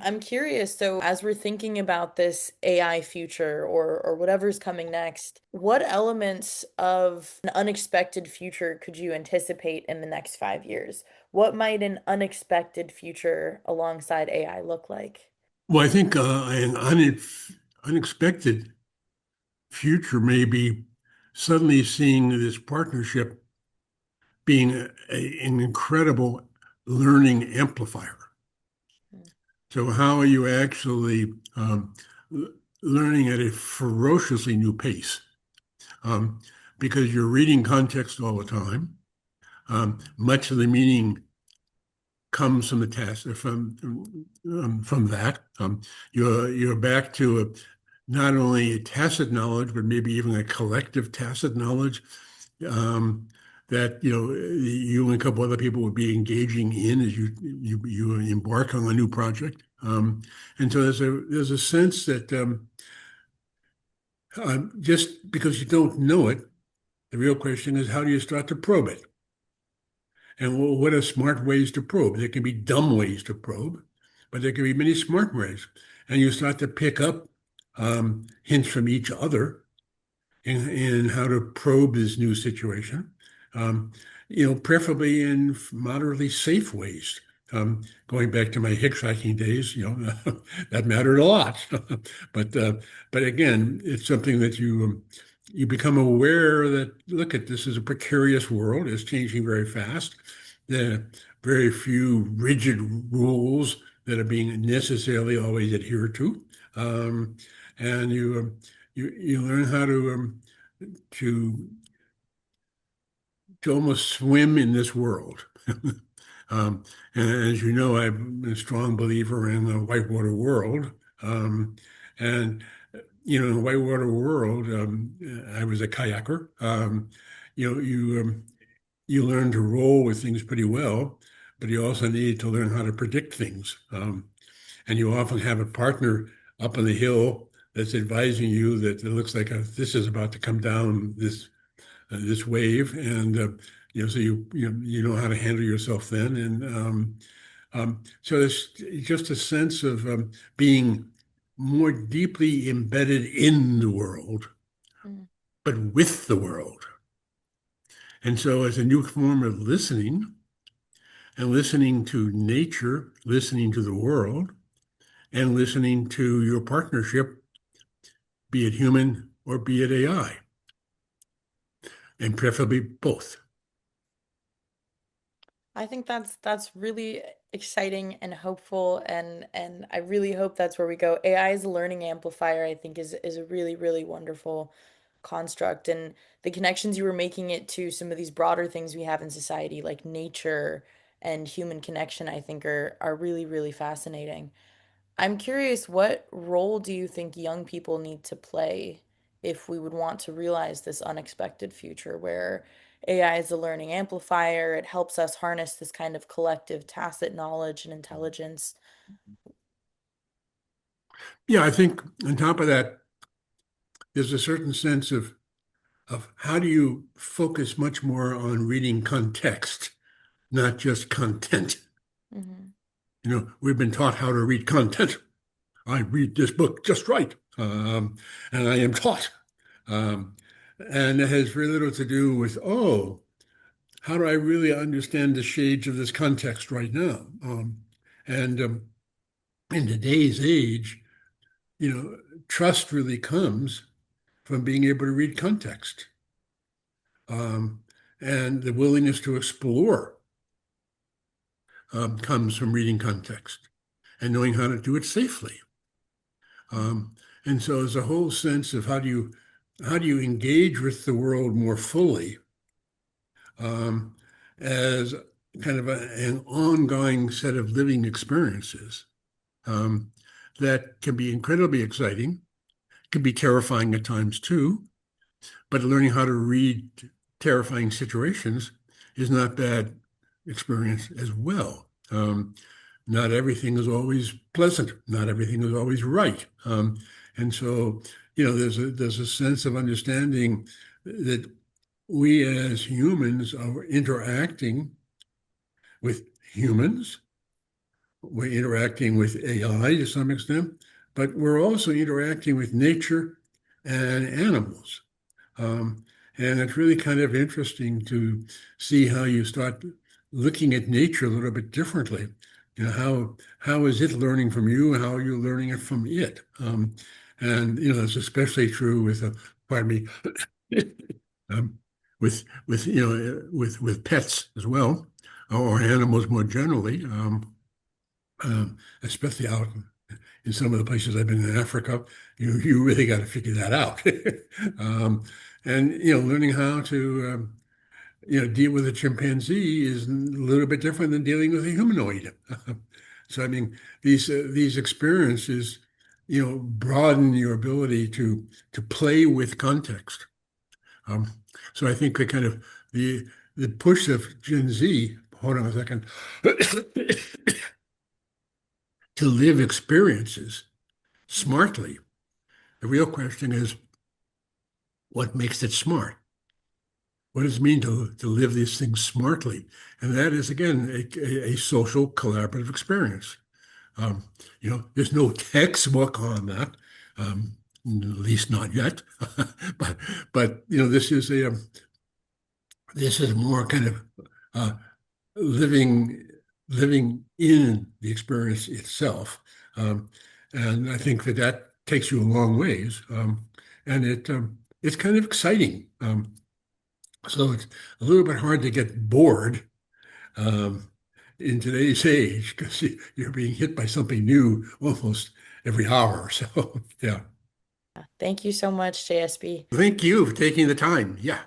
I'm curious, so as we're thinking about this AI future or whatever's coming next, what elements of an unexpected future could you anticipate in the next 5 years? What might an unexpected future alongside AI look like? Well, I think an unexpected future may be suddenly seeing this partnership being an incredible learning amplifier. Mm. So, how are you actually l- learning at a ferociously new pace? Um, because you're reading context all the time. Much of the meaning comes from the test from that. You're back to not only a tacit knowledge, but maybe even a collective tacit knowledge um, that you and a couple other people would be engaging in as you embark on a new project. And so there's a sense that just because you don't know it, the real question is how do you start to probe it? And what are smart ways to probe? There can be dumb ways to probe, but there can be many smart ways. And you start to pick up hints from each other in how to probe this new situation, um, preferably in moderately safe ways. Going back to my hitchhiking days, that mattered a lot. But but again, it's something that you become aware that look at this is a precarious world. It's changing very fast. There are very few rigid rules that are being necessarily always adhered to, and you learn how to to almost swim in this world. Um, and as you know, I'm a strong believer in the whitewater world. Um, and in the whitewater world, I was a kayaker. You learn to roll with things pretty well, but you also need to learn how to predict things. And you often have a partner up on the hill that's advising you that it looks like this is about to come down this wave, and so you know how to handle yourself then, and so it's just a sense of being more deeply embedded in the world, Mm. but with the world. And so, as a new form of listening, and listening to nature, listening to the world, and listening to your partnership, be it human or be it AI, and preferably both. I think that's really exciting and hopeful and I really hope that's where we go. AI as a learning amplifier, I think is a really, really wonderful construct and the connections you were making it to some of these broader things we have in society like nature and human connection, I think are really, really fascinating. I'm curious, what role do you think young people need to play if we would want to realize this unexpected future where AI is a learning amplifier? It helps us harness this kind of collective tacit knowledge and intelligence. Yeah, I think on top of that, there's a certain sense of how do you focus much more on reading context, not just content. Hmm. We've been taught how to read content. I read this book just right, and I am taught. Um, and it has very little to do with, oh, how do I really understand the shades of this context right now? And in today's age, trust really comes from being able to read context um, and the willingness to explore comes from reading context and knowing how to do it safely. Um, and so there's a whole sense of how do you engage with the world more fully um, as kind of an ongoing set of living experiences um, that can be incredibly exciting, can be terrifying at times too, but learning how to read terrifying situations is not bad experience as well. Not everything is always pleasant. Not everything is always right. And so, there's a sense of understanding that we as humans are interacting with humans we're interacting with AI to some extent, but we're also interacting with nature and animals. Um, and it's really kind of interesting to see how you start looking at nature a little bit differently. You know, how is it learning from you? How are you learning it from it? And it's especially true with, pardon me, um, with with pets as well, or animals more generally. Especially out in some of the places I've been in Africa, you really got to figure that out. um, and learning how to deal with a chimpanzee is a little bit different than dealing with a humanoid. So I mean, these experiences, broaden your ability to play with context. Um, so I think the the push of Gen Z. Hold on a second. To live experiences smartly. The real question is, what makes it smart? What does it mean to live these things smartly? And that is, again, a social collaborative experience. Um, there's no textbook on that, at least not yet. but this is more kind of uh, living living in the experience itself. Um, and I think that takes you a long ways. And it's kind of exciting. So it's a little bit hard to get bored um, in today's age because you're being hit by something new almost every hour or so. Yeah. Thank you so much, JSB. Thank you for taking the time. Yeah.